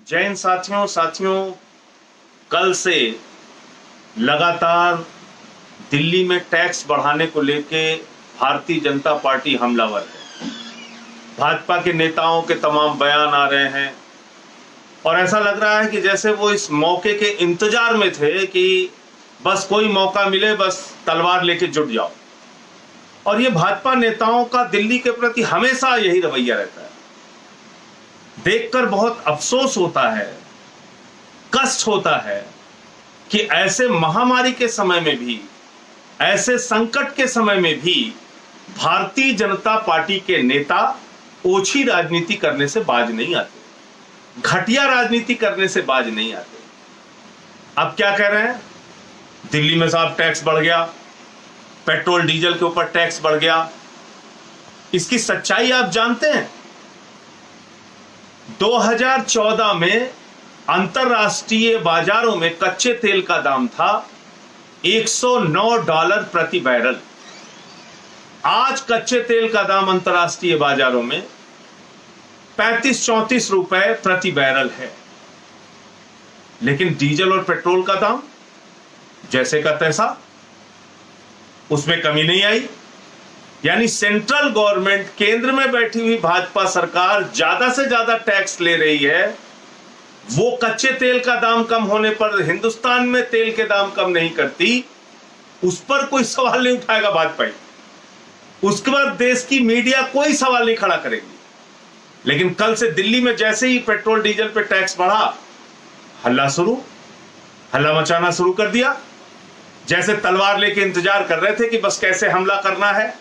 जय हिंद साथियों, कल से लगातार दिल्ली में टैक्स बढ़ाने को लेके भारतीय जनता पार्टी हमलावर है। भाजपा के नेताओं के तमाम बयान आ रहे हैं और ऐसा लग रहा है कि जैसे वो इस मौके के इंतजार में थे कि बस कोई मौका मिले, बस तलवार लेके जुट जाओ। और ये भाजपा नेताओं का दिल्ली के प्रति हमेशा यही रवैया रहता है। देखकर बहुत अफसोस होता है, कष्ट होता है कि ऐसे महामारी के समय में भी, ऐसे संकट के समय में भी भारतीय जनता पार्टी के नेता ओछी राजनीति करने से बाज नहीं आते, घटिया राजनीति करने से बाज नहीं आते। अब क्या कह रहे हैं? दिल्ली में साहब टैक्स बढ़ गया, पेट्रोल डीजल के ऊपर टैक्स बढ़ गया। इसकी सच्चाई आप जानते हैं? 2014 में अंतरराष्ट्रीय बाजारों में कच्चे तेल का दाम था $109 प्रति बैरल। आज कच्चे तेल का दाम अंतरराष्ट्रीय बाजारों में 35-34 रुपए प्रति बैरल है। लेकिन डीजल और पेट्रोल का दाम जैसे का तैसा, उसमें कमी नहीं आई। यानी सेंट्रल गवर्नमेंट, केंद्र में बैठी हुई भाजपा सरकार ज्यादा से ज्यादा टैक्स ले रही है। वो कच्चे तेल का दाम कम होने पर हिंदुस्तान में तेल के दाम कम नहीं करती, उस पर कोई सवाल नहीं उठाएगा भाजपा। उसके बाद देश की मीडिया कोई सवाल नहीं खड़ा करेगी। लेकिन कल से दिल्ली में जैसे ही पेट्रोल डीजल पे टैक्स बढ़ा, हल्ला मचाना शुरू कर दिया। जैसे तलवार लेके इंतजार कर रहे थे कि बस कैसे हमला करना है।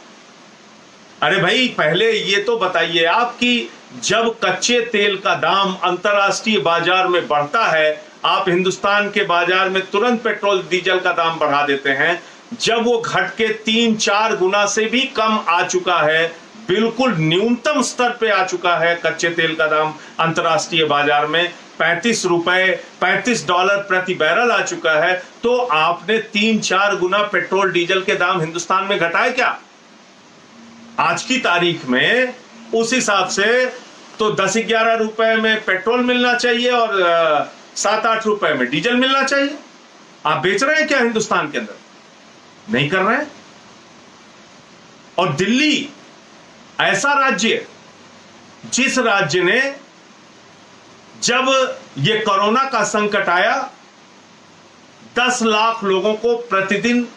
अरे भाई, पहले ये तो बताइए आप कि जब कच्चे तेल का दाम अंतरराष्ट्रीय बाजार में बढ़ता है, आप हिंदुस्तान के बाजार में तुरंत पेट्रोल डीजल का दाम बढ़ा देते हैं। जब वो घट के 3-4 गुना से भी कम आ चुका है, बिल्कुल न्यूनतम स्तर पे आ चुका है कच्चे तेल का दाम अंतरराष्ट्रीय बाजार में, $35 प्रति बैरल आ चुका है, तो आपने 3-4 गुना पेट्रोल डीजल के दाम हिंदुस्तान में घटाए क्या? आज की तारीख में उस हिसाब से तो 10-11 रुपए में पेट्रोल मिलना चाहिए और 7-8 रुपए में डीजल मिलना चाहिए। आप बेच रहे हैं क्या हिंदुस्तान के अंदर? नहीं कर रहे हैं। और दिल्ली ऐसा राज्य, जिस राज्य ने जब ये कोरोना का संकट आया, 10 लाख लोगों को प्रतिदिन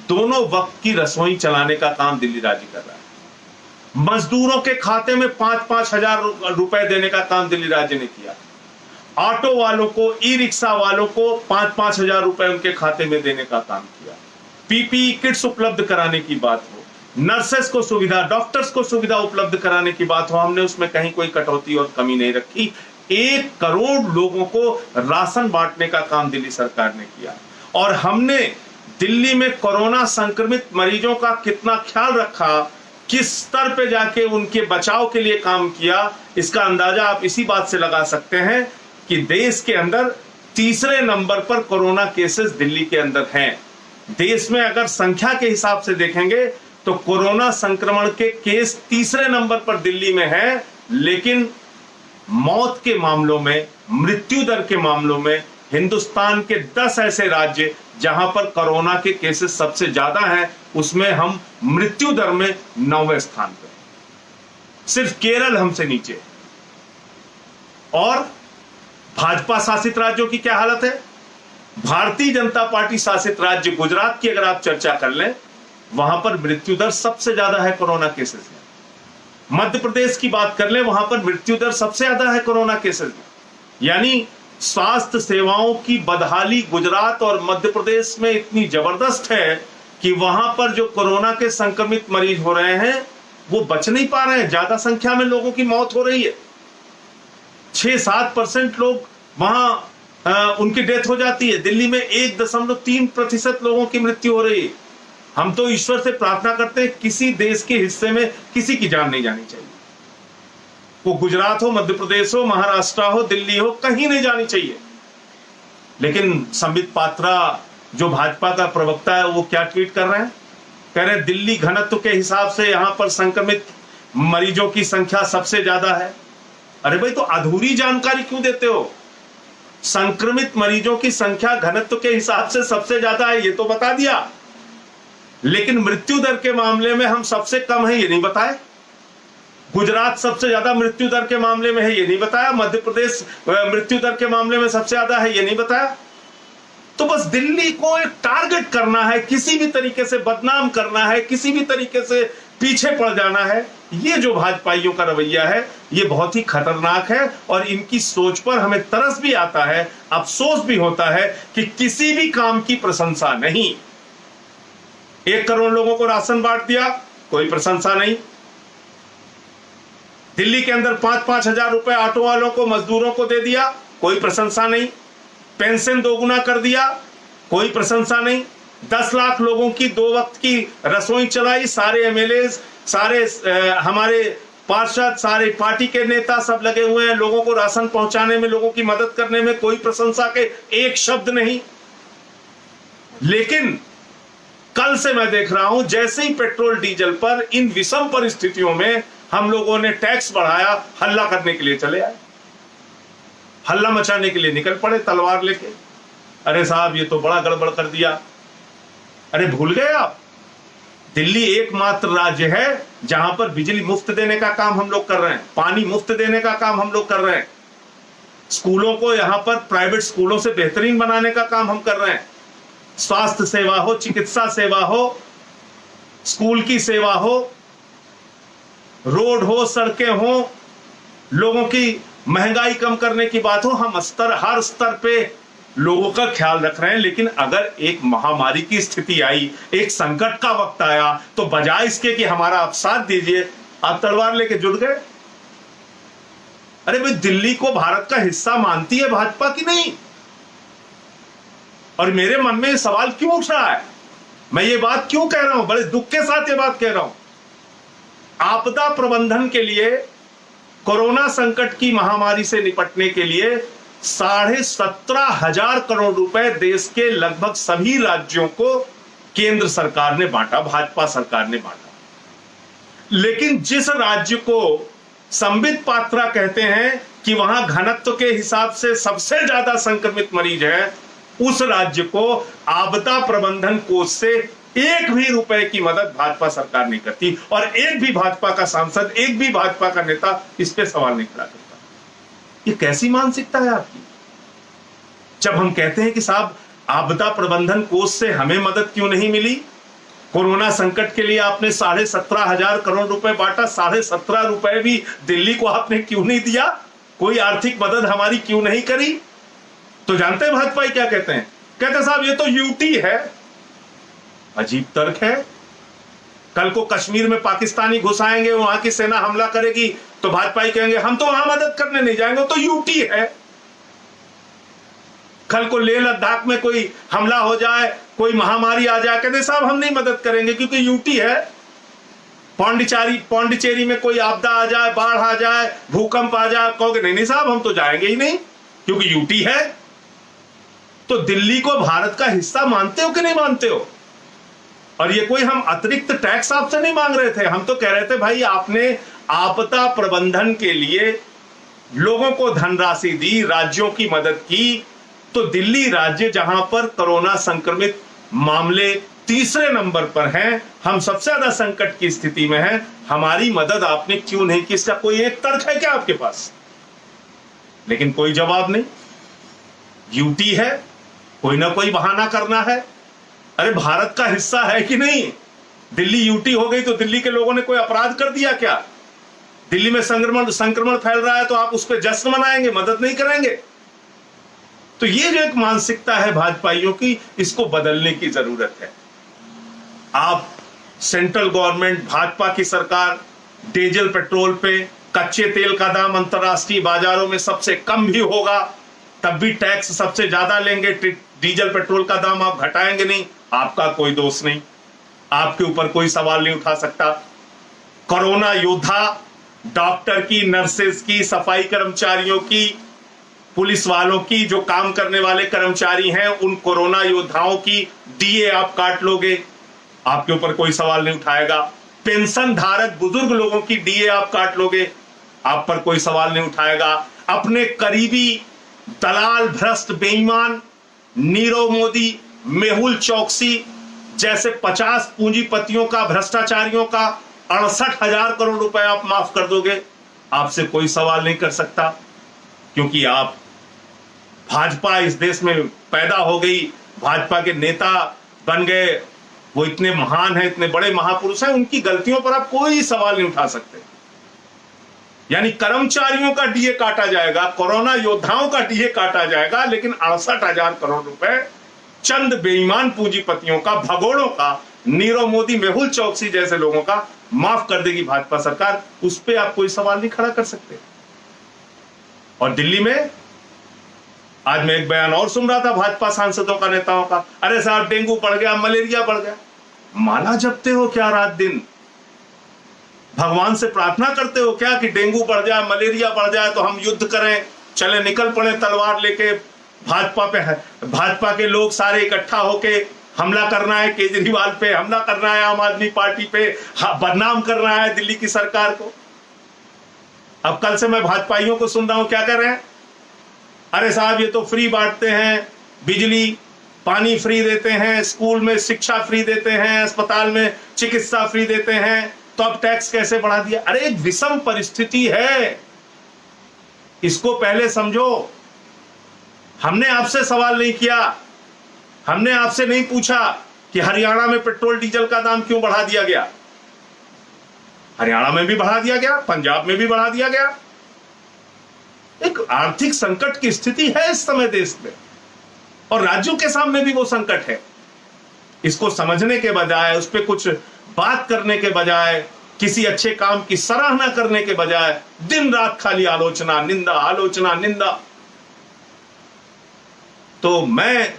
दोनों वक्त की रसोई चलाने का काम दिल्ली राज्य कर रहा है। मजदूरों के खाते में 5-5 हजार रुपए देने का काम दिल्ली राज्य ने किया। ऑटो वालों को, ई रिक्शा वालों को 5-5 हजार रुपए उनके खाते में देने का काम किया। पीपीई किट्स उपलब्ध कराने की बात हो, नर्सेस को सुविधा, डॉक्टर्स को सुविधा उपलब्ध कराने की बात हो, हमने उसमें कहीं कोई कटौती और कमी नहीं रखी। 1 करोड़ लोगों को राशन बांटने का काम दिल्ली सरकार ने किया। और हमने दिल्ली में कोरोना संक्रमित मरीजों का कितना ख्याल रखा, किस स्तर पे जाके उनके बचाव के लिए काम किया, इसका अंदाजा आप इसी बात से लगा सकते हैं कि देश के अंदर तीसरे नंबर पर कोरोना केसेस दिल्ली के अंदर हैं। देश में अगर संख्या के हिसाब से देखेंगे तो कोरोना संक्रमण के केस तीसरे नंबर पर दिल्ली में है। लेकिन मौत के मामलों में, मृत्यु दर के मामलों में हिंदुस्तान के 10 ऐसे राज्य जहां पर कोरोना के केसेस सबसे ज्यादा हैं, उसमें हम मृत्यु दर में 9वें स्थान पर, सिर्फ केरल हमसे नीचे। और भाजपा शासित राज्यों की क्या हालत है? भारतीय जनता पार्टी शासित राज्य गुजरात की अगर आप चर्चा कर लें, वहां पर मृत्यु दर सबसे ज्यादा है कोरोना केसेस में। मध्य प्रदेश की बात कर लें, वहां पर मृत्यु दर सबसे ज्यादा है कोरोना केसेस में। यानी स्वास्थ्य सेवाओं की बदहाली गुजरात और मध्य प्रदेश में इतनी जबरदस्त है कि वहां पर जो कोरोना के संक्रमित मरीज हो रहे हैं वो बच नहीं पा रहे हैं। ज्यादा संख्या में लोगों की मौत हो रही है। 6-7% लोग वहां उनकी डेथ हो जाती है। दिल्ली में 1.3% लोगों की मृत्यु हो रही है। हम तो ईश्वर से प्रार्थना करते हैं किसी देश के हिस्से में किसी की जान नहीं जानी चाहिए। वो गुजरात हो, मध्य प्रदेश हो, महाराष्ट्र हो, दिल्ली हो, कहीं नहीं जानी चाहिए। लेकिन संबित पात्रा जो भाजपा का प्रवक्ता है, वो क्या ट्वीट कर रहे हैं? कह रहे हैं दिल्ली घनत्व के हिसाब से यहां पर संक्रमित मरीजों की संख्या सबसे ज्यादा है। अरे भाई, तो अधूरी जानकारी क्यों देते हो? संक्रमित मरीजों की संख्या घनत्व के हिसाब से सबसे ज्यादा है, ये तो बता दिया, लेकिन मृत्यु दर के मामले में हम सबसे कम है, ये नहीं बताए। गुजरात सबसे ज्यादा मृत्यु दर के मामले में है, ये नहीं बताया। मध्य प्रदेश मृत्यु दर के मामले में सबसे ज्यादा है, ये नहीं बताया। तो बस दिल्ली को एक टारगेट करना है, किसी भी तरीके से बदनाम करना है, किसी भी तरीके से पीछे पड़ जाना है। ये जो भाजपाइयों का रवैया है ये बहुत ही खतरनाक है और इनकी सोच पर हमें तरस भी आता है, अफसोस भी होता है कि किसी भी काम की प्रशंसा नहीं। 1 करोड़ लोगों को राशन बांट दिया, कोई प्रशंसा नहीं। दिल्ली के अंदर 5-5 हजार रुपए ऑटो वालों को, मजदूरों को दे दिया, कोई प्रशंसा नहीं। पेंशन 2 गुना कर दिया, कोई प्रशंसा नहीं। 10 लाख लोगों की 2 वक्त की रसोई चलाई, सारे एमएलए, सारे हमारे पार्षद, सारे पार्टी के नेता सब लगे हुए हैं लोगों को राशन पहुंचाने में, लोगों की मदद करने में, कोई प्रशंसा के एक शब्द नहीं। लेकिन कल से मैं देख रहा हूं जैसे ही पेट्रोल डीजल पर इन विषम परिस्थितियों में हम लोगों ने टैक्स बढ़ाया, हल्ला करने के लिए चले आए, हल्ला मचाने के लिए निकल पड़े तलवार लेके। अरे साहब ये तो बड़ा गड़बड़ कर दिया। अरे भूल गए आप, दिल्ली एकमात्र राज्य है जहां पर बिजली मुफ्त देने का काम हम लोग कर रहे हैं, पानी मुफ्त देने का काम हम लोग कर रहे हैं, स्कूलों को यहां पर प्राइवेट स्कूलों से बेहतरीन बनाने का काम हम कर रहे हैं। स्वास्थ्य सेवा हो, चिकित्सा सेवा हो, स्कूल की सेवा हो, रोड हो, सड़कें हो, लोगों की महंगाई कम करने की बात हो, हम हर स्तर पे लोगों का ख्याल रख रहे हैं। लेकिन अगर एक महामारी की स्थिति आई, एक संकट का वक्त आया, तो बजाय इसके कि हमारा आप साथ दीजिए, आप तलवार लेके जुट गए। अरे भाई, दिल्ली को भारत का हिस्सा मानती है भाजपा की नहीं? और मेरे मन में सवाल क्यों उठ रहा है, मैं ये बात क्यों कह रहा हूं, बड़े दुख के साथ ये बात कह रहा हूं। आपदा प्रबंधन के लिए, कोरोना संकट की महामारी से निपटने के लिए 17,500 करोड़ रुपए देश के लगभग सभी राज्यों को केंद्र सरकार ने बांटा, भाजपा सरकार ने बांटा। लेकिन जिस राज्य को संबित पात्रा कहते हैं कि वहां घनत्व के हिसाब से सबसे ज्यादा संक्रमित मरीज है, उस राज्य को आपदा प्रबंधन कोष से 1 भी रुपए की मदद भाजपा सरकार नहीं करती। और एक भी भाजपा का सांसद, एक भी भाजपा का नेता इस पे सवाल नहीं खड़ा करता। ये कैसी मानसिकता है आपकी? जब हम कहते हैं कि साहब आपदा प्रबंधन कोष से हमें मदद क्यों नहीं मिली, कोरोना संकट के लिए आपने 17,500 करोड़ रुपए बांटा, 17.5 रुपए भी दिल्ली को आपने क्यों नहीं दिया, कोई आर्थिक मदद हमारी क्यों नहीं करी? तो जानते हैं भाजपा क्या कहते हैं? कहते साहब ये तो यूटी है। अजीब तर्क है। कल को कश्मीर में पाकिस्तानी घुस आएंगे, वहां की सेना हमला करेगी, तो भाजपाई कहेंगे हम तो वहां मदद करने नहीं जाएंगे, तो यूटी है। कल को लेह लद्दाख में कोई हमला हो जाए, कोई महामारी आ जाए, कहते साहब हम नहीं मदद करेंगे क्योंकि यूटी है। पौंडीचेरी में कोई आपदा आ जाए, बाढ़ आ जाए, भूकंप आ जाए, कहोगे नहीं नहीं साहब हम तो जाएंगे ही नहीं क्योंकि यूटी है। तो दिल्ली को भारत का हिस्सा मानते हो कि नहीं मानते हो? और ये कोई हम अतिरिक्त टैक्स आपसे नहीं मांग रहे थे, हम तो कह रहे थे भाई आपने आपदा प्रबंधन के लिए लोगों को धनराशि दी, राज्यों की मदद की, तो दिल्ली राज्य जहां पर कोरोना संक्रमित मामले तीसरे नंबर पर हैं, हम सबसे ज्यादा संकट की स्थिति में हैं, हमारी मदद आपने क्यों नहीं की? इसका कोई एक तर्क है क्या आपके पास? लेकिन कोई जवाब नहीं। यूटी है, कोई ना कोई बहाना करना है। अरे भारत का हिस्सा है कि नहीं? दिल्ली यूटी हो गई तो दिल्ली के लोगों ने कोई अपराध कर दिया क्या? दिल्ली में संक्रमण फैल रहा है तो आप उस पर जश्न मनाएंगे, मदद नहीं करेंगे? तो ये जो एक मानसिकता है भाजपाइयों की, इसको बदलने की जरूरत है। आप सेंट्रल गवर्नमेंट, भाजपा की सरकार डीजल पेट्रोल पे, कच्चे तेल का दाम अंतरराष्ट्रीय बाजारों में सबसे कम भी होगा, तब भी टैक्स सबसे ज्यादा लेंगे, डीजल पेट्रोल का दाम आप घटाएंगे नहीं, आपका कोई दोष नहीं, आपके ऊपर कोई सवाल नहीं उठा सकता। कोरोना योद्धा, डॉक्टर की, नर्सेस की, सफाई कर्मचारियों की, पुलिस वालों की, जो काम करने वाले कर्मचारी हैं, उन कोरोना योद्धाओं की डीए आप काट लोगे, आपके ऊपर कोई सवाल नहीं उठाएगा। पेंशन धारक बुजुर्ग लोगों की डीए आप काट लोगे, आप पर कोई सवाल नहीं उठाएगा। अपने करीबी दलाल, भ्रष्ट, बेईमान नीरव मोदी, मेहुल चौकसी जैसे 50 पूंजीपतियों का, भ्रष्टाचारियों का 68,000 करोड़ रुपए आप माफ कर दोगे, आपसे कोई सवाल नहीं कर सकता, क्योंकि आप भाजपा इस देश में पैदा हो गई, भाजपा के नेता बन गए, वो इतने महान हैं, इतने बड़े महापुरुष हैं, उनकी गलतियों पर आप कोई सवाल नहीं उठा सकते। यानी कर्मचारियों का डीए काटा जाएगा, कोरोना योद्धाओं का डीए काटा जाएगा, लेकिन 68,000 करोड़ रुपए चंद बेईमान पूंजीपतियों का, भगोड़ों का, नीरव मोदी, मेहुल चौकसी जैसे लोगों का माफ कर देगी भाजपा सरकार। उस पर आप कोई सवाल नहीं खड़ा कर सकते। और दिल्ली में आज मैं एक बयान और सुन रहा था भाजपा सांसदों का, नेताओं का, अरे साहब डेंगू बढ़ गया, मलेरिया बढ़ गया। माला जपते हो क्या रात दिन? भगवान से प्रार्थना करते हो क्या कि डेंगू बढ़ जाए, मलेरिया बढ़ जाए तो हम युद्ध करें, चले निकल पड़े तलवार लेके भाजपा पे? भाजपा के लोग सारे इकट्ठा होके हमला करना है केजरीवाल पे, हमला करना है आम आदमी पार्टी पे, बदनाम करना है दिल्ली की सरकार को। अब कल से मैं भाजपाइयों को सुन रहा हूं, क्या कर रहे हैं? अरे साहब ये तो फ्री बांटते हैं, बिजली पानी फ्री देते हैं, स्कूल में शिक्षा फ्री देते हैं, अस्पताल में चिकित्सा फ्री देते हैं, तो अब टैक्स कैसे बढ़ा दिया? अरे एक विषम परिस्थिति है, इसको पहले समझो। हमने आपसे सवाल नहीं किया, हमने आपसे नहीं पूछा कि हरियाणा में पेट्रोल डीजल का दाम क्यों बढ़ा दिया गया। हरियाणा में भी बढ़ा दिया गया, पंजाब में भी बढ़ा दिया गया। एक आर्थिक संकट की स्थिति है इस समय देश में, और राज्यों के सामने भी वो संकट है। इसको समझने के बजाय, उस पर कुछ बात करने के बजाय, किसी अच्छे काम की सराहना करने के बजाय दिन रात खाली आलोचना, निंदा, आलोचना, निंदा। तो मैं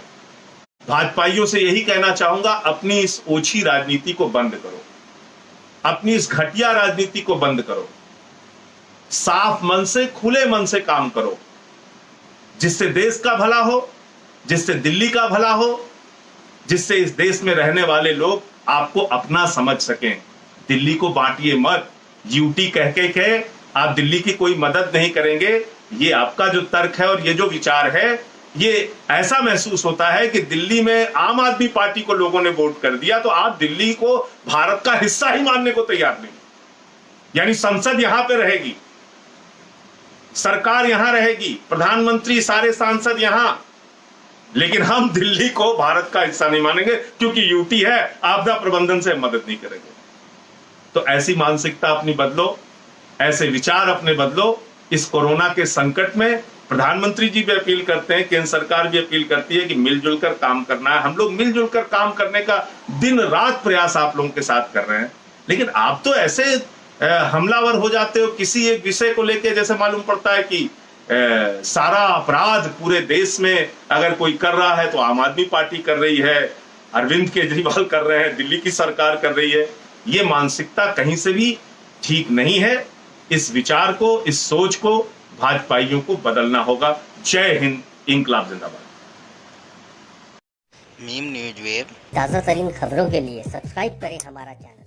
भाजपाइयों से यही कहना चाहूंगा, अपनी इस ओछी राजनीति को बंद करो, अपनी इस घटिया राजनीति को बंद करो, साफ मन से, खुले मन से काम करो, जिससे देश का भला हो, जिससे दिल्ली का भला हो, जिससे इस देश में रहने वाले लोग आपको अपना समझ सकें। दिल्ली को बांटिए मत, यूटी कह के आप दिल्ली की कोई मदद नहीं करेंगे। ये आपका जो तर्क है और ये जो विचार है, ये ऐसा महसूस होता है कि दिल्ली में आम आदमी पार्टी को लोगों ने वोट कर दिया तो आप दिल्ली को भारत का हिस्सा ही मानने को तैयार नहीं। यानी संसद यहां पे रहेगी, सरकार यहां रहेगी, प्रधानमंत्री, सारे सांसद यहां, लेकिन हम दिल्ली को भारत का हिस्सा नहीं मानेंगे क्योंकि यूटी है, आपदा प्रबंधन से मदद नहीं करेंगे। तो ऐसी मानसिकता अपनी बदलो, ऐसे विचार अपने बदलो। इस कोरोना के संकट में प्रधानमंत्री जी भी अपील करते हैं, केंद्र सरकार भी अपील करती है कि मिलजुल कर काम करना है। हम लोग मिलजुल कर काम करने का दिन रात प्रयास आप लोगों के साथ कर रहे हैं, लेकिन आप तो ऐसे हमलावर हो जाते हो किसी एक विषय को लेके, जैसे मालूम पड़ता है कि सारा अपराध पूरे देश में अगर कोई कर रहा है तो आम आदमी पार्टी कर रही है, अरविंद केजरीवाल कर रहे हैं, दिल्ली की सरकार कर रही है। ये मानसिकता कहीं से भी ठीक नहीं है। इस विचार को, इस सोच को भाजपाइयों को बदलना होगा। जय हिंद, इंकलाब जिंदाबाद। मीम न्यूज वेब ताज़ा तरीन खबरों के लिए सब्सक्राइब करें हमारा चैनल।